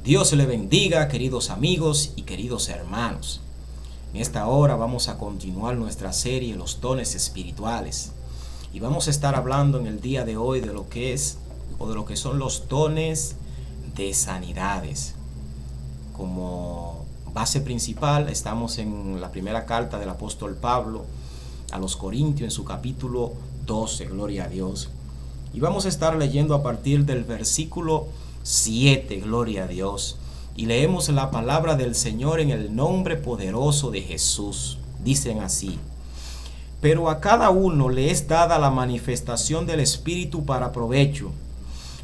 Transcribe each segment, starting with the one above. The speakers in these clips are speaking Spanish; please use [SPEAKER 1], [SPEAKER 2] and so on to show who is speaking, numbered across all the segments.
[SPEAKER 1] Dios le bendiga, queridos amigos y queridos hermanos. En esta hora vamos a continuar nuestra serie Los dones espirituales. Y vamos a estar hablando en el día de hoy de lo que es o de lo que son los dones de sanidades. Como base principal estamos en la primera carta del apóstol Pablo a los Corintios en su capítulo 12, gloria a Dios. Y vamos a estar leyendo a partir del versículo 7, gloria a Dios. Y leemos la palabra del Señor en el nombre poderoso de Jesús. Dicen así: pero a cada uno le es dada la manifestación del Espíritu para provecho,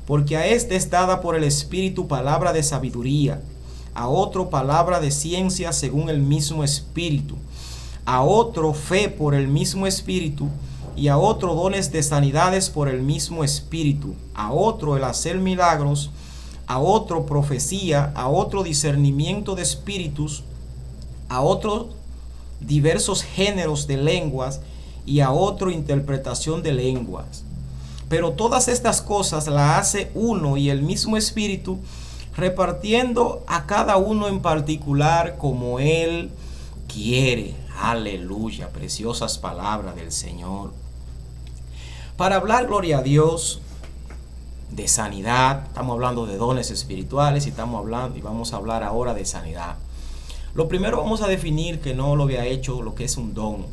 [SPEAKER 1] porque a este es dada por el Espíritu palabra de sabiduría, a otro palabra de ciencia según el mismo Espíritu, a otro fe por el mismo Espíritu, y a otro dones de sanidades por el mismo Espíritu, a otro el hacer milagros, a otro profecía, a otro discernimiento de espíritus, a otro diversos géneros de lenguas, y a otro interpretación de lenguas. Pero todas estas cosas las hace uno y el mismo Espíritu, repartiendo a cada uno en particular como Él quiere. Aleluya, preciosas palabras del Señor. Para hablar, gloria a Dios, de sanidad, estamos hablando de dones espirituales y vamos a hablar ahora de sanidad. Lo primero, vamos a definir, que no lo había hecho, lo que es un don.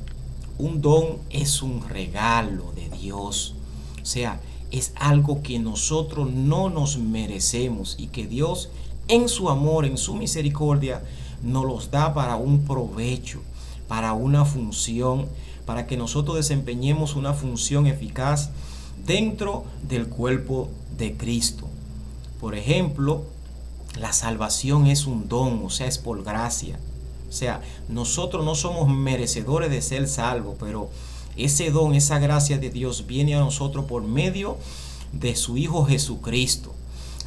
[SPEAKER 1] Un don es un regalo de Dios. O sea, es algo que nosotros no nos merecemos y que Dios, en su amor, en su misericordia, nos los da para un provecho, para una función, para que nosotros desempeñemos una función eficaz dentro del cuerpo de Cristo. Por ejemplo, la salvación es un don, o sea, es por gracia. O sea, nosotros no somos merecedores de ser salvos, pero ese don, esa gracia de Dios viene a nosotros por medio de su Hijo Jesucristo.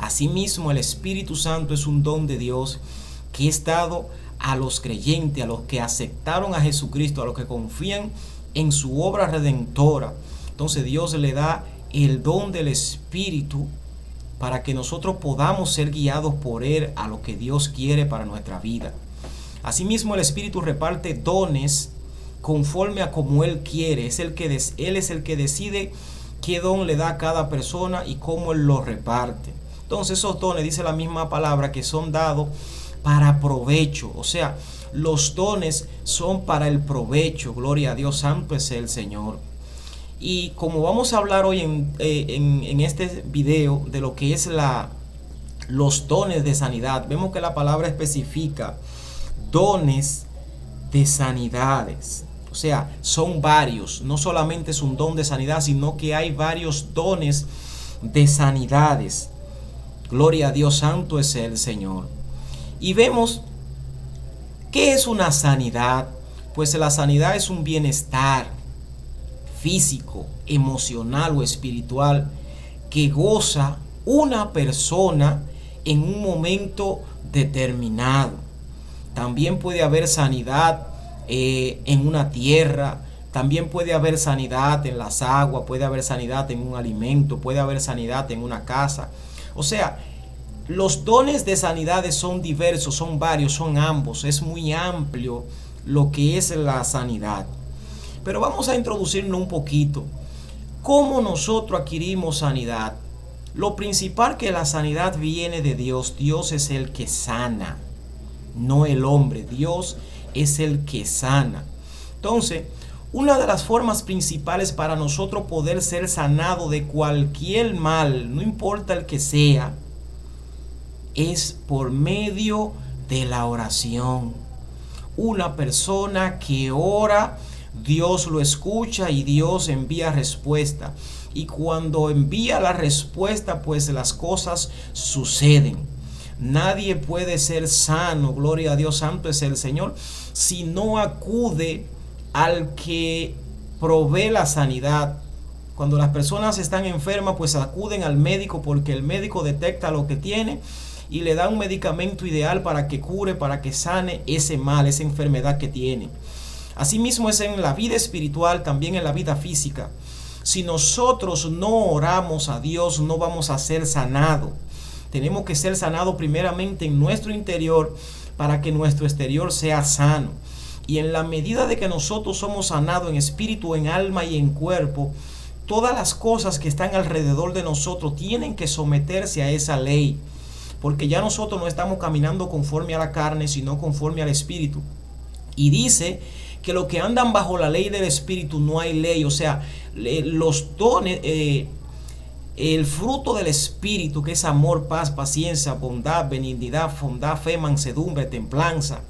[SPEAKER 1] Asimismo, el Espíritu Santo es un don de Dios que es dado a los creyentes, a los que aceptaron a Jesucristo, a los que confían en su obra redentora. Entonces Dios le da el don del Espíritu para que nosotros podamos ser guiados por Él a lo que Dios quiere para nuestra vida. Asimismo, el Espíritu reparte dones conforme a como Él quiere. Él es el que decide qué don le da a cada persona y cómo Él lo reparte. Entonces esos dones, dice la misma palabra, que son dados para provecho. O sea, los dones son para el provecho. Gloria a Dios, santo es el Señor. Y como vamos a hablar hoy en este video de lo que es los dones de sanidad, vemos que la palabra especifica dones de sanidades. O sea, son varios. No solamente es un don de sanidad, sino que hay varios dones de sanidades. Gloria a Dios, santo es el Señor. Y vemos, ¿qué es una sanidad? Pues la sanidad es un bienestar físico, emocional o espiritual que goza una persona en un momento determinado. También puede haber sanidad en una tierra, también puede haber sanidad en las aguas, puede haber sanidad en un alimento, puede haber sanidad en una casa. O sea, los dones de sanidades son diversos, son varios, son ambos. Es muy amplio lo que es la sanidad. Pero vamos a introducirnos un poquito. ¿Cómo nosotros adquirimos sanidad? Lo principal, que la sanidad viene de Dios. Dios es el que sana, no el hombre. Dios es el que sana. Entonces, una de las formas principales para nosotros poder ser sanados de cualquier mal, no importa el que sea, es por medio de la oración. Una persona que ora, Dios lo escucha y Dios envía respuesta. Y cuando envía la respuesta, pues las cosas suceden. Nadie puede ser sano, gloria a Dios, santo es el Señor, si no acude al que provee la sanidad. Cuando las personas están enfermas, pues acuden al médico, porque el médico detecta lo que tiene y le da un medicamento ideal para que cure, para que sane ese mal, esa enfermedad que tiene. Asimismo es en la vida espiritual, también en la vida física. Si nosotros no oramos a Dios, no vamos a ser sanados. Tenemos que ser sanados primeramente en nuestro interior para que nuestro exterior sea sano. Y en la medida de que nosotros somos sanados en espíritu, en alma y en cuerpo, todas las cosas que están alrededor de nosotros tienen que someterse a esa ley. Porque ya nosotros no estamos caminando conforme a la carne, sino conforme al espíritu. Y dice que los que andan bajo la ley del espíritu no hay ley. O sea, los dones, el fruto del espíritu, que es amor, paz, paciencia, bondad, benignidad, bondad, fe, mansedumbre, templanza.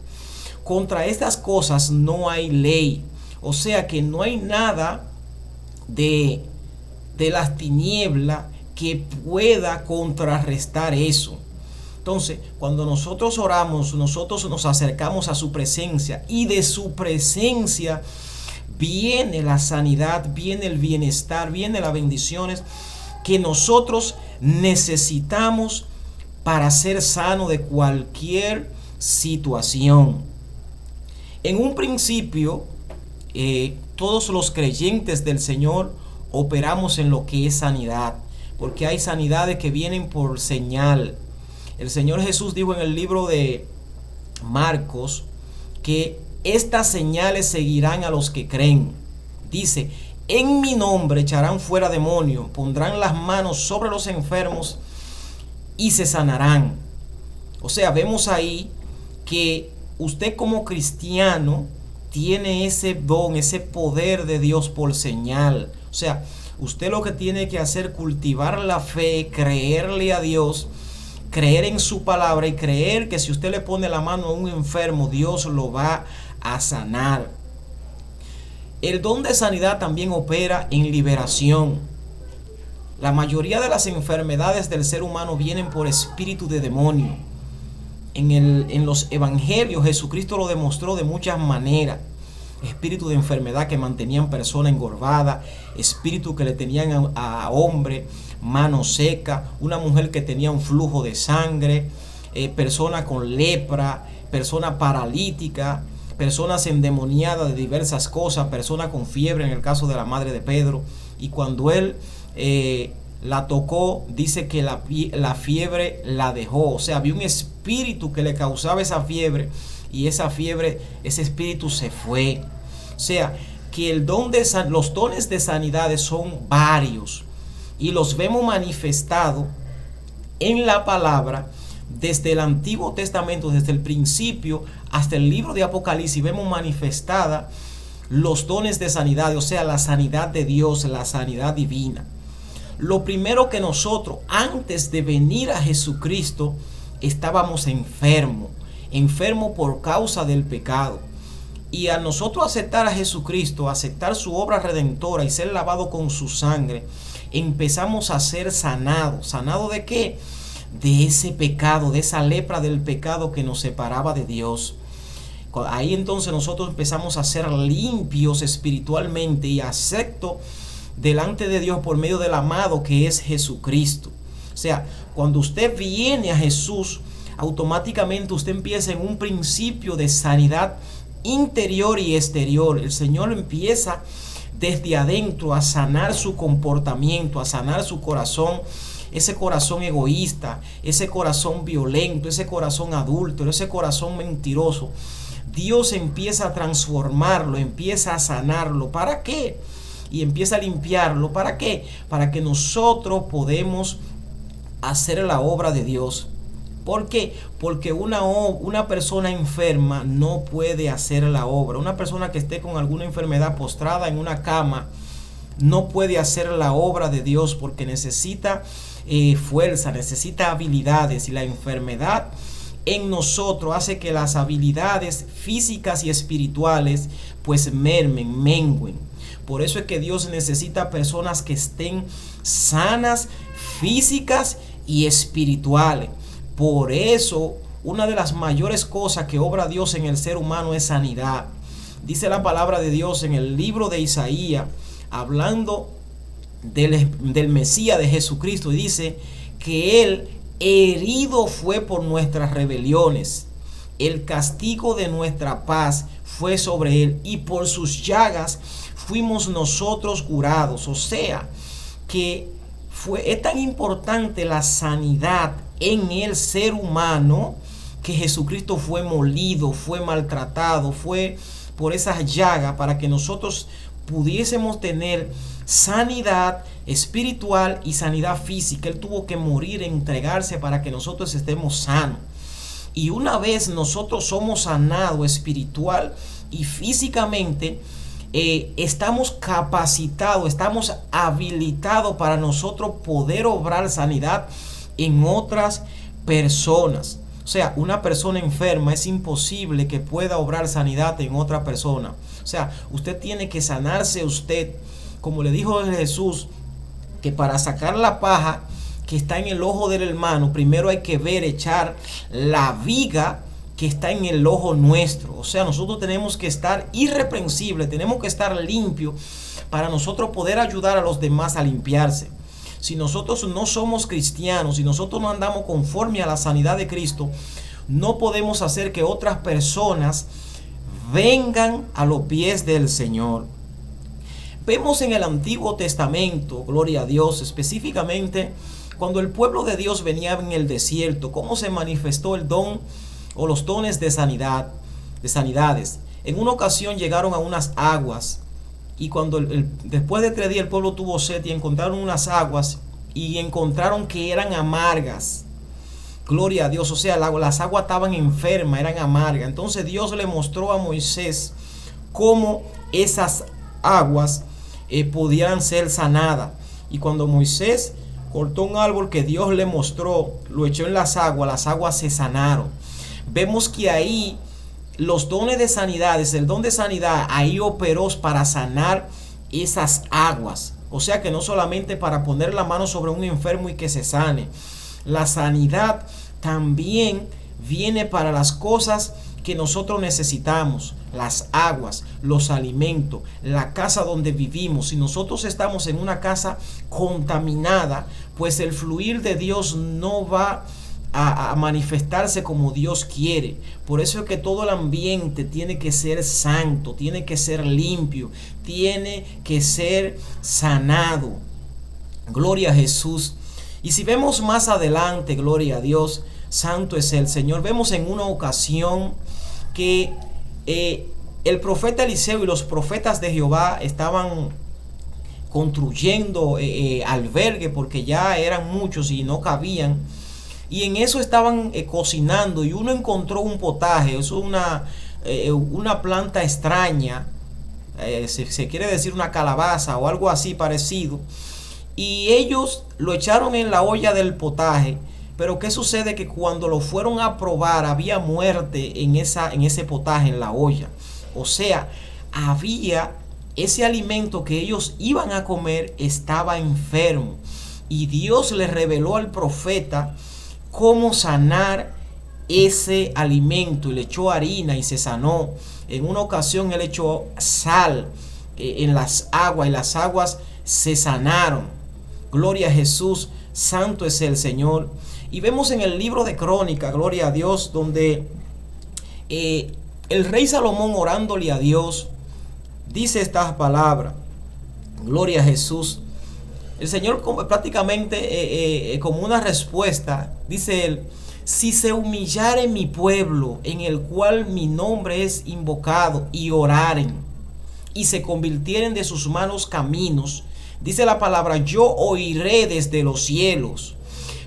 [SPEAKER 1] Contra estas cosas no hay ley. O sea que no hay nada de las tinieblas que pueda contrarrestar eso. Entonces, cuando nosotros oramos, nosotros nos acercamos a su presencia, y de su presencia viene la sanidad, viene el bienestar, viene las bendiciones que nosotros necesitamos para ser sano de cualquier situación. En un principio, todos los creyentes del Señor operamos en lo que es sanidad, porque hay sanidades que vienen por señal. El Señor Jesús dijo en el libro de Marcos que estas señales seguirán a los que creen. Dice: en mi nombre echarán fuera demonios, pondrán las manos sobre los enfermos y se sanarán. O sea, vemos ahí que usted como cristiano tiene ese don, ese poder de Dios por señal. O sea, usted lo que tiene que hacer es cultivar la fe, creerle a Dios, creer en su palabra y creer que si usted le pone la mano a un enfermo, Dios lo va a sanar. El don de sanidad también opera en liberación. La mayoría de las enfermedades del ser humano vienen por espíritu de demonio. En los evangelios Jesucristo lo demostró de muchas maneras. Espíritu de enfermedad que mantenían personas engordadas, espíritu que le tenían a hombre mano seca, una mujer que tenía un flujo de sangre, personas con lepra, personas paralíticas, personas endemoniadas de diversas cosas, personas con fiebre, en el caso de la madre de Pedro. Y cuando él la tocó, dice que la fiebre la dejó. O sea, había un espíritu que le causaba esa fiebre, y esa fiebre, ese espíritu se fue. O sea, que los dones de sanidades son varios, y los vemos manifestados en la palabra desde el Antiguo Testamento, desde el principio hasta el libro de Apocalipsis. Vemos manifestada los dones de sanidad, o sea, la sanidad de Dios, la sanidad divina. Lo primero que nosotros, antes de venir a Jesucristo, estábamos enfermos por causa del pecado. Y a nosotros aceptar a Jesucristo, aceptar su obra redentora y ser lavado con su sangre, empezamos a ser sanados. ¿Sanados de qué? De ese pecado, de esa lepra del pecado que nos separaba de Dios. Ahí entonces nosotros empezamos a ser limpios espiritualmente y aceptos delante de Dios por medio del amado que es Jesucristo. O sea, cuando usted viene a Jesús, automáticamente usted empieza en un principio de sanidad interior y exterior. El Señor empieza desde adentro a sanar su comportamiento, a sanar su corazón, ese corazón egoísta, ese corazón violento, ese corazón adúltero, ese corazón mentiroso. Dios empieza a transformarlo, empieza a sanarlo. ¿Para qué? Y empieza a limpiarlo. ¿Para qué? Para que nosotros podemos hacer la obra de Dios. ¿Por qué? Porque una persona enferma no puede hacer la obra. Una persona que esté con alguna enfermedad postrada en una cama no puede hacer la obra de Dios, porque necesita fuerza, necesita habilidades, y la enfermedad en nosotros hace que las habilidades físicas y espirituales pues mengüen. Por eso es que Dios necesita personas que estén sanas, físicas y espirituales. Por eso, una de las mayores cosas que obra Dios en el ser humano es sanidad. Dice la palabra de Dios en el libro de Isaías, hablando del Mesías, de Jesucristo, y dice que Él herido fue por nuestras rebeliones, el castigo de nuestra paz fue sobre Él, y por sus llagas fuimos nosotros curados. O sea, que es tan importante la sanidad en el ser humano que Jesucristo fue molido, fue maltratado, fue por esas llagas para que nosotros pudiésemos tener sanidad espiritual y sanidad física. Él tuvo que morir, entregarse para que nosotros estemos sanos. Y una vez nosotros somos sanados espiritual y físicamente, estamos capacitados, estamos habilitados para nosotros poder obrar sanidad en otras personas. O sea, una persona enferma es imposible que pueda obrar sanidad en otra persona. O sea, usted tiene que sanarse usted, como le dijo Jesús, que para sacar la paja que está en el ojo del hermano, primero hay que echar la viga que está en el ojo nuestro. O sea, nosotros tenemos que estar irreprensibles, tenemos que estar limpios para nosotros poder ayudar a los demás a limpiarse. Si nosotros no somos cristianos, si nosotros no andamos conforme a la sanidad de Cristo, no podemos hacer que otras personas vengan a los pies del Señor. Vemos en el Antiguo Testamento, gloria a Dios, específicamente cuando el pueblo de Dios venía en el desierto, cómo se manifestó el don o los dones de sanidad, de sanidades. En una ocasión llegaron a unas aguas y cuando después de 3 días el pueblo tuvo sed y encontraron unas aguas y encontraron que eran amargas. Gloria a Dios, o sea, las aguas estaban enfermas, eran amargas. Entonces Dios le mostró a Moisés cómo esas aguas podían ser sanadas. Y cuando Moisés cortó un árbol que Dios le mostró, lo echó en las aguas se sanaron. Vemos que ahí los dones de sanidades, el don de sanidad ahí operó para sanar esas aguas. O sea que no solamente para poner la mano sobre un enfermo y que se sane. La sanidad también viene para las cosas que nosotros necesitamos, las aguas, los alimentos, la casa donde vivimos. Si nosotros estamos en una casa contaminada, pues el fluir de Dios no va a manifestarse como Dios quiere. Por eso es que todo el ambiente tiene que ser santo, tiene que ser limpio, tiene que ser sanado. Gloria a Jesús. Y si vemos más adelante, gloria a Dios, santo es el Señor. Vemos en una ocasión que el profeta Eliseo y los profetas de Jehová estaban construyendo albergue porque ya eran muchos y no cabían. Y en eso estaban cocinando y uno encontró un potaje. Eso es una planta extraña, se quiere decir una calabaza o algo así parecido. Y ellos lo echaron en la olla del potaje. Pero ¿qué sucede? Que cuando lo fueron a probar había muerte en ese potaje, en la olla. O sea, había ese alimento que ellos iban a comer, estaba enfermo. Y Dios le reveló al profeta cómo sanar ese alimento y le echó harina y se sanó. En una ocasión él echó sal en las aguas y las aguas se sanaron. Gloria a Jesús, santo es el Señor. Y vemos en el libro de Crónicas, gloria a Dios, donde el rey Salomón orándole a Dios dice estas palabras. Gloria a Jesús. El Señor prácticamente como una respuesta, dice él: si se humillare mi pueblo, en el cual mi nombre es invocado, y oraren, y se convirtieren de sus malos caminos, dice la palabra, yo oiré desde los cielos,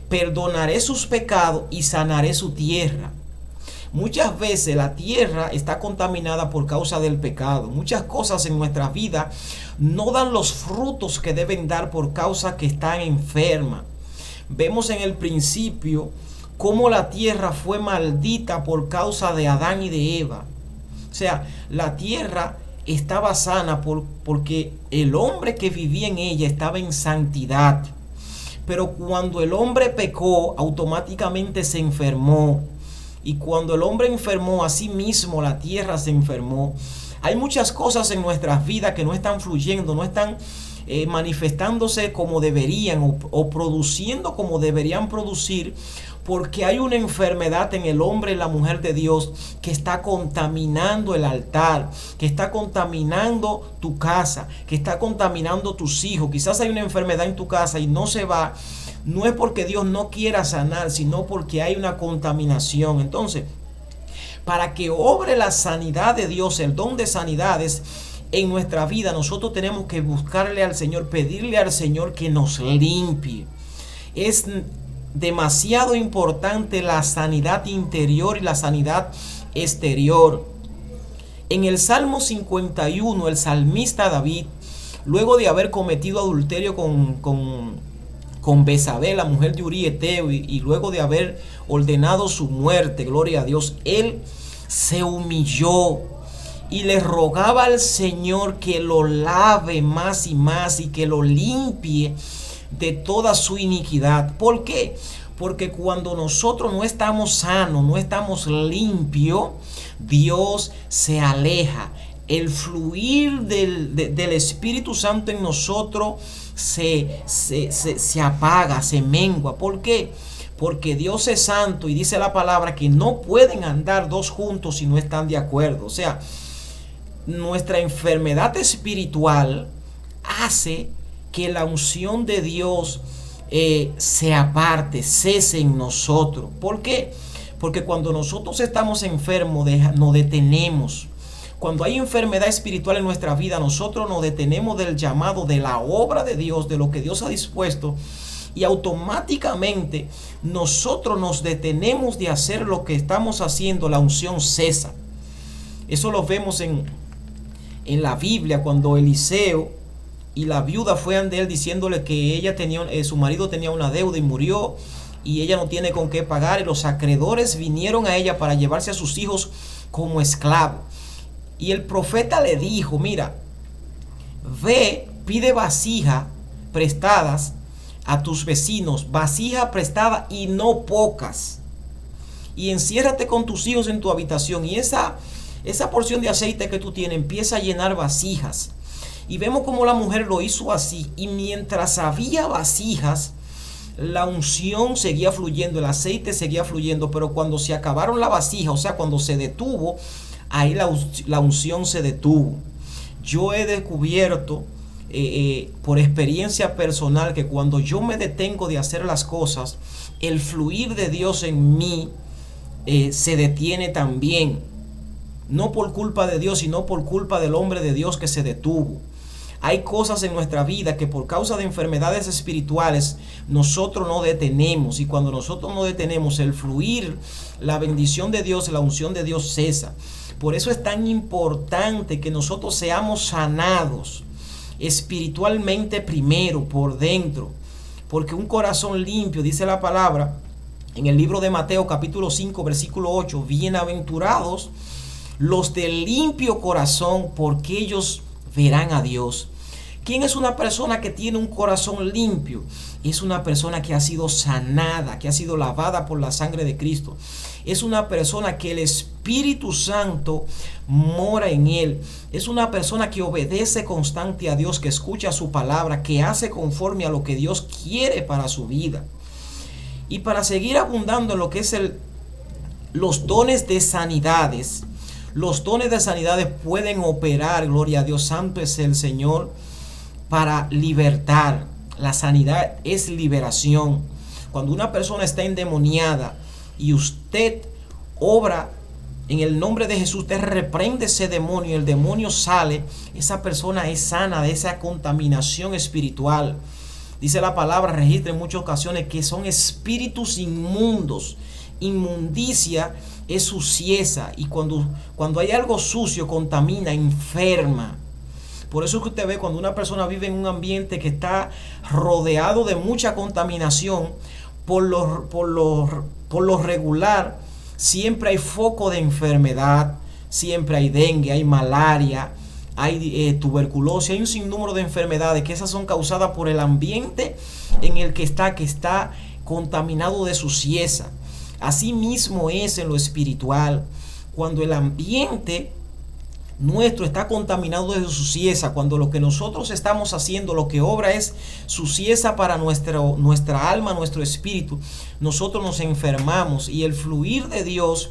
[SPEAKER 1] perdonaré sus pecados y sanaré su tierra. Muchas veces la tierra está contaminada por causa del pecado. Muchas cosas en nuestra vida no dan los frutos que deben dar por causa que están enfermas. Vemos en el principio cómo la tierra fue maldita por causa de Adán y de Eva. O sea, la tierra estaba sana porque el hombre que vivía en ella estaba en santidad. Pero cuando el hombre pecó, automáticamente se enfermó. Y cuando el hombre enfermó, así mismo la tierra se enfermó. Hay muchas cosas en nuestras vidas que no están fluyendo, no están manifestándose como deberían o produciendo como deberían producir, porque hay una enfermedad en el hombre y la mujer de Dios que está contaminando el altar, que está contaminando tu casa, que está contaminando tus hijos. Quizás hay una enfermedad en tu casa y no se va. no es porque Dios no quiera sanar, sino porque hay una contaminación. Entonces, para que obre la sanidad de Dios, el don de sanidades en nuestra vida, nosotros tenemos que buscarle al Señor, pedirle al Señor que nos limpie. Es demasiado importante la sanidad interior y la sanidad exterior. En el Salmo 51, el salmista David, luego de haber cometido adulterio con Betsabé, la mujer de Uría Eteo, y luego de haber ordenado su muerte, gloria a Dios, él se humilló y le rogaba al Señor que lo lave más y más y que lo limpie de toda su iniquidad. ¿Por qué? Porque cuando nosotros no estamos sanos, no estamos limpios, Dios se aleja. El fluir del Espíritu Santo en nosotros se apaga, se mengua. ¿Por qué? Porque Dios es santo y dice la palabra que no pueden andar dos juntos si no están de acuerdo. O sea, nuestra enfermedad espiritual hace que la unción de Dios se aparte, cese en nosotros. ¿Por qué? Porque cuando nosotros estamos enfermos nos detenemos. Cuando hay enfermedad espiritual en nuestra vida, nosotros nos detenemos del llamado, de la obra de Dios, de lo que Dios ha dispuesto, y automáticamente nosotros nos detenemos de hacer lo que estamos haciendo. La unción cesa. Eso lo vemos en la Biblia, cuando Eliseo y la viuda fue ante él diciéndole que ella su marido tenía una deuda y murió, y ella no tiene con qué pagar, y los acreedores vinieron a ella para llevarse a sus hijos como esclavos. Y el profeta le dijo: mira, ve, pide vasija prestadas a tus vecinos, vasija prestada y no pocas, y enciérrate con tus hijos en tu habitación, y esa porción de aceite que tú tienes empieza a llenar vasijas. Y vemos como la mujer lo hizo así, y mientras había vasijas, la unción seguía fluyendo, el aceite seguía fluyendo. Pero cuando se acabaron la vasija, o sea, cuando se detuvo, ahí la unción se detuvo. Yo he descubierto por experiencia personal que cuando yo me detengo de hacer las cosas, el fluir de Dios en mí se detiene también. No por culpa de Dios, sino por culpa del hombre de Dios que se detuvo. Hay cosas en nuestra vida que por causa de enfermedades espirituales nosotros no detenemos, y cuando nosotros no detenemos, el fluir, la bendición de Dios, la unción de Dios cesa. Por eso es tan importante que nosotros seamos sanados espiritualmente primero, por dentro, porque un corazón limpio, dice la palabra en el libro de Mateo capítulo 5 versículo 8, bienaventurados los de limpio corazón, porque ellos verán a Dios. ¿Quién es una persona que tiene un corazón limpio? Es una persona que ha sido sanada, que ha sido lavada por la sangre de Cristo. Es una persona que el Espíritu Santo mora en él. Es una persona que obedece constante a Dios, que escucha su palabra, que hace conforme a lo que Dios quiere para su vida. Y para seguir abundando en lo que es los dones de sanidades, los dones de sanidades pueden operar, gloria a Dios, santo es el Señor, para libertar. La sanidad es liberación. Cuando una persona está endemoniada y usted obra en el nombre de Jesús, usted reprende ese demonio y el demonio sale, esa persona es sana de esa contaminación espiritual. Dice la palabra, registra en muchas ocasiones que son espíritus inmundos. Inmundicia es sucieza, y cuando hay algo sucio contamina, enferma. Por eso es que usted ve cuando una persona vive en un ambiente que está rodeado de mucha contaminación, por lo regular siempre hay foco de enfermedad, siempre hay dengue, hay malaria, hay tuberculosis, hay un sinnúmero de enfermedades que esas son causadas por el ambiente en el que está contaminado de suciedad. Así mismo es en lo espiritual. Cuando el ambiente nuestro está contaminado de suciedad, cuando lo que nosotros estamos haciendo, lo que obra es suciedad para nuestra alma, nuestro espíritu, nosotros nos enfermamos y el fluir de Dios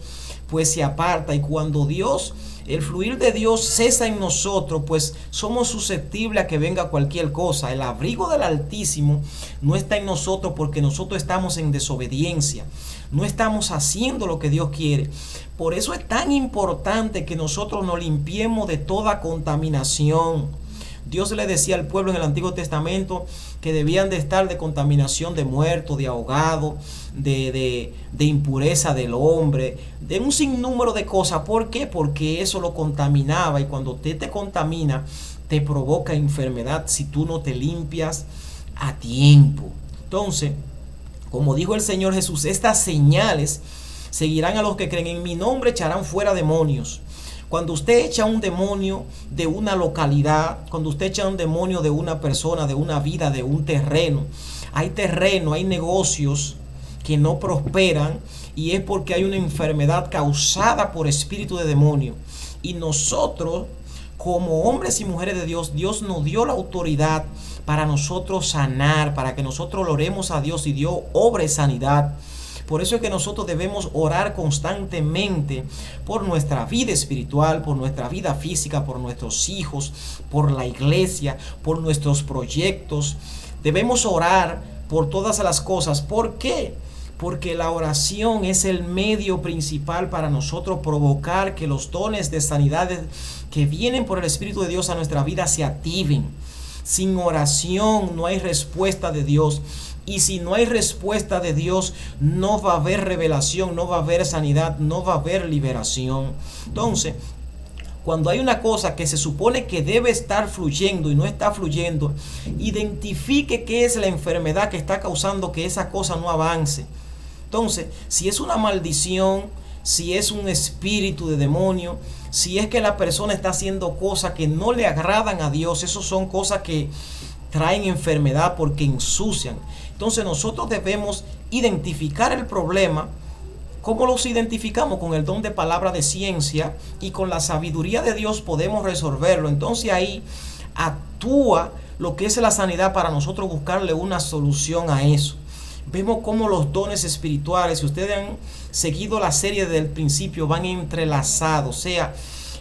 [SPEAKER 1] pues se aparta. Y cuando Dios el fluir de Dios cesa en nosotros, pues somos susceptibles a que venga cualquier cosa. El abrigo del Altísimo no está en nosotros porque nosotros estamos en desobediencia. No estamos haciendo lo que Dios quiere. Por eso es tan importante que nosotros nos limpiemos de toda contaminación. Dios le decía al pueblo en el Antiguo Testamento que debían de estar de contaminación de muerto, de ahogado, de impureza del hombre, de un sinnúmero de cosas. ¿Por qué? Porque eso lo contaminaba, y cuando usted te contamina, te provoca enfermedad si tú no te limpias a tiempo. Entonces, como dijo el Señor Jesús, estas señales seguirán a los que creen. En mi nombre echarán fuera demonios. Cuando usted echa un demonio de una localidad, cuando usted echa un demonio de una persona, de una vida, de un terreno, hay negocios que no prosperan, y es porque hay una enfermedad causada por espíritu de demonio. Y nosotros, como hombres y mujeres de Dios, Dios nos dio la autoridad para nosotros sanar, para que nosotros lo oremos a Dios y Dios obre sanidad. Por eso es que nosotros debemos orar constantemente por nuestra vida espiritual, por nuestra vida física, por nuestros hijos, por la iglesia, por nuestros proyectos. Debemos orar por todas las cosas. ¿Por qué? Porque la oración es el medio principal para nosotros provocar que los dones de sanidad que vienen por el Espíritu de Dios a nuestra vida se activen. Sin oración no hay respuesta de Dios. Y si no hay respuesta de Dios, no va a haber revelación, no va a haber sanidad, no va a haber liberación. Entonces, cuando hay una cosa que se supone que debe estar fluyendo y no está fluyendo, identifique qué es la enfermedad que está causando que esa cosa no avance. Entonces, si es una maldición, si es un espíritu de demonio, si es que la persona está haciendo cosas que no le agradan a Dios, esas son cosas que traen enfermedad porque ensucian. Entonces nosotros debemos identificar el problema. ¿Cómo los identificamos? Con el don de palabra de ciencia, y con la sabiduría de Dios podemos resolverlo. Entonces ahí actúa lo que es la sanidad para nosotros buscarle una solución a eso. Vemos cómo los dones espirituales, si ustedes han seguido la serie desde el principio, van entrelazados. O sea,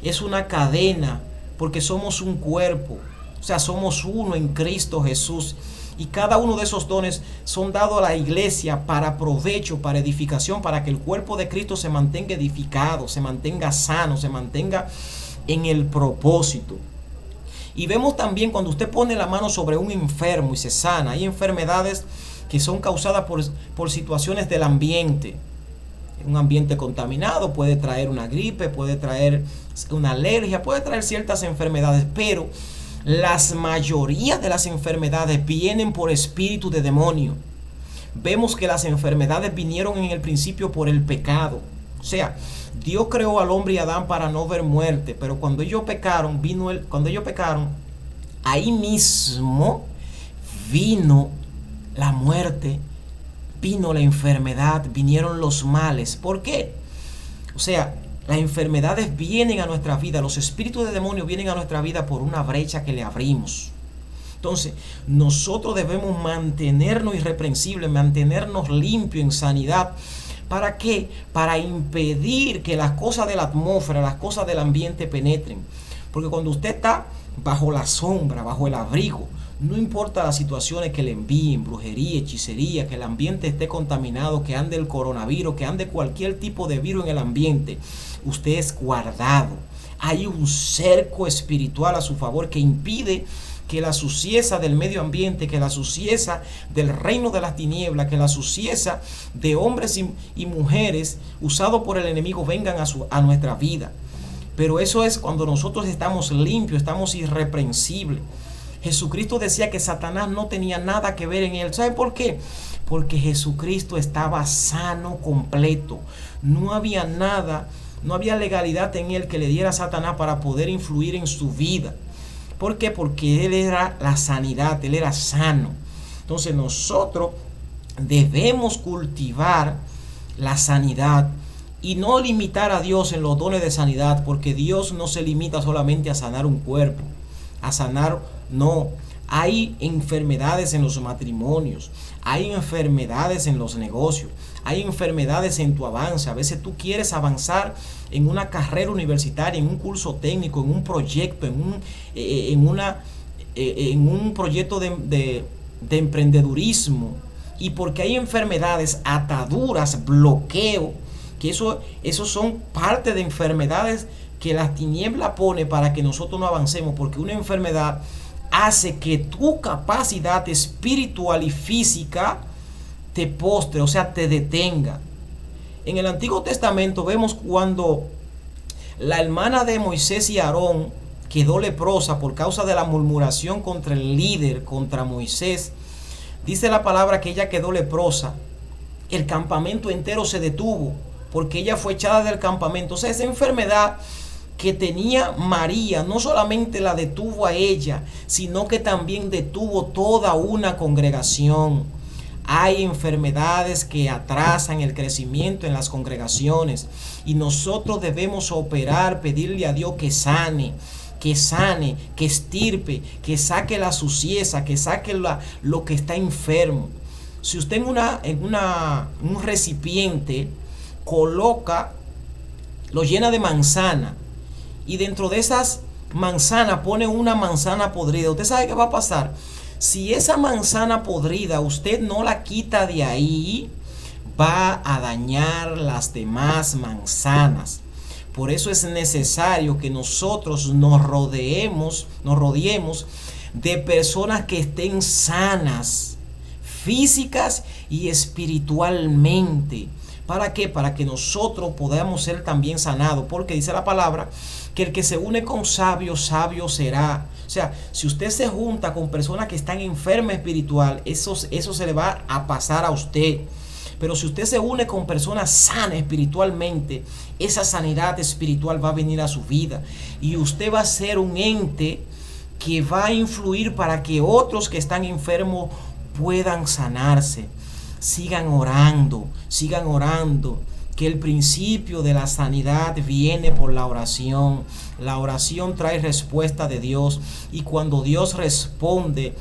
[SPEAKER 1] es una cadena, porque somos un cuerpo. O sea, somos uno en Cristo Jesús. Y cada uno de esos dones son dados a la iglesia para provecho, para edificación, para que el cuerpo de Cristo se mantenga edificado, se mantenga sano, se mantenga en el propósito. Y vemos también cuando usted pone la mano sobre un enfermo y se sana. Hay enfermedades que son causadas por situaciones del ambiente. Un ambiente contaminado puede traer una gripe, puede traer una alergia, puede traer ciertas enfermedades, pero las mayoría de las enfermedades vienen por espíritu de demonio. Vemos que las enfermedades vinieron en el principio por el pecado. O sea, Dios creó al hombre y a Adán para no ver muerte, pero cuando ellos pecaron, ahí mismo vino la muerte, vino la enfermedad, vinieron los males. ¿Por qué? O sea, las enfermedades vienen a nuestra vida, los espíritus de demonio vienen a nuestra vida por una brecha que le abrimos. Entonces, nosotros debemos mantenernos irreprensibles, mantenernos limpios en sanidad. ¿Para qué? Para impedir que las cosas de la atmósfera, las cosas del ambiente penetren. Porque cuando usted está bajo la sombra, bajo el abrigo, no importa las situaciones que le envíen, brujería, hechicería, que el ambiente esté contaminado, que ande el coronavirus, que ande cualquier tipo de virus en el ambiente, usted es guardado. Hay un cerco espiritual a su favor que impide que la suciedad del medio ambiente, que la suciedad del reino de las tinieblas, que la suciedad de hombres y mujeres usados por el enemigo vengan a nuestra vida. Pero eso es cuando nosotros estamos limpios, estamos irreprensibles. Jesucristo decía que Satanás no tenía nada que ver en él. ¿Sabe por qué? Porque Jesucristo estaba sano, completo. No había nada, no había legalidad en él que le diera a Satanás para poder influir en su vida. ¿Por qué? Porque él era la sanidad, él era sano. Entonces nosotros debemos cultivar la sanidad y no limitar a Dios en los dones de sanidad, porque Dios no se limita solamente a sanar un cuerpo, a sanar, no, Hay enfermedades en los matrimonios, hay enfermedades en los negocios, hay enfermedades en tu avance. A veces tú quieres avanzar en una carrera universitaria, en un curso técnico, en un proyecto, en un proyecto de emprendedurismo, y porque hay enfermedades, ataduras, bloqueo, que eso son parte de enfermedades que la tiniebla pone para que nosotros no avancemos, porque una enfermedad hace que tu capacidad espiritual y física te postre, o sea, te detenga. En el Antiguo Testamento vemos cuando la hermana de Moisés y Aarón quedó leprosa por causa de la murmuración contra el líder, contra Moisés. Dice la palabra que ella quedó leprosa. El campamento entero se detuvo porque ella fue echada del campamento. O sea, esa enfermedad que tenía María no solamente la detuvo a ella, sino que también detuvo toda una congregación. Hay enfermedades que atrasan el crecimiento en las congregaciones y nosotros debemos operar, pedirle a Dios que sane, que estirpe, que saque la suciedad, que saque lo que está enfermo. Si usted en un recipiente lo llena de manzana, y dentro de esas manzanas pone una manzana podrida, ¿usted sabe qué va a pasar? Si esa manzana podrida usted no la quita de ahí, va a dañar las demás manzanas. Por eso es necesario que nosotros nos rodeemos de personas que estén sanas, físicas y espiritualmente. ¿Para qué? Para que nosotros podamos ser también sanados. Porque dice la palabra que el que se une con sabios, sabio será. O sea, si usted se junta con personas que están enfermas espiritual, eso se le va a pasar a usted. Pero si usted se une con personas sanas espiritualmente, esa sanidad espiritual va a venir a su vida. Y usted va a ser un ente que va a influir para que otros que están enfermos puedan sanarse. Sigan orando, que el principio de la sanidad viene por la oración. La oración trae respuesta de Dios, y cuando Dios responde,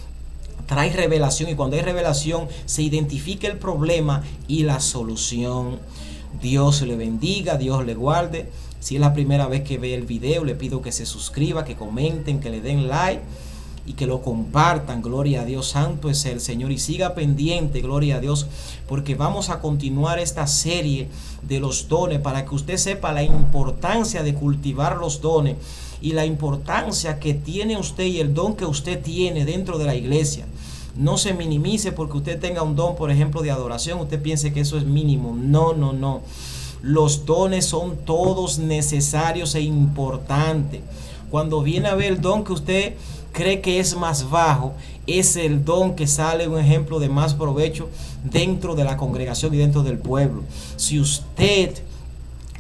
[SPEAKER 1] trae revelación, y cuando hay revelación se identifica el problema y la solución. Dios le bendiga, Dios le guarde. Si es la primera vez que ve el video, le pido que se suscriba, que comenten, que le den like y que lo compartan. Gloria a Dios, santo es el Señor, y siga pendiente, gloria a Dios, porque vamos a continuar esta serie de los dones para que usted sepa la importancia de cultivar los dones y la importancia que tiene usted y el don que usted tiene dentro de la iglesia. No se minimice porque usted tenga un don, por ejemplo, de adoración, usted piense que eso es mínimo. No. Los dones son todos necesarios e importantes. Cuando viene a ver el don que usted cree que es más bajo, es el don que sale un ejemplo de más provecho dentro de la congregación y dentro del pueblo. Si usted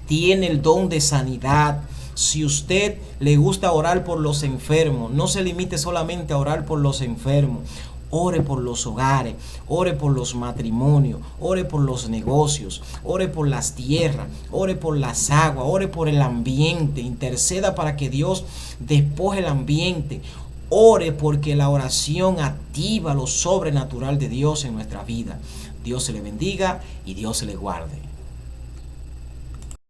[SPEAKER 1] tiene el don de sanidad, si usted le gusta orar por los enfermos, no se limite solamente a orar por los enfermos. Ore por los hogares, ore por los matrimonios, ore por los negocios, ore por las tierras, ore por las aguas, ore por el ambiente, interceda para que Dios despoje el ambiente. Ore porque la oración activa lo sobrenatural de Dios en nuestra vida. Dios se le bendiga y Dios se le guarde.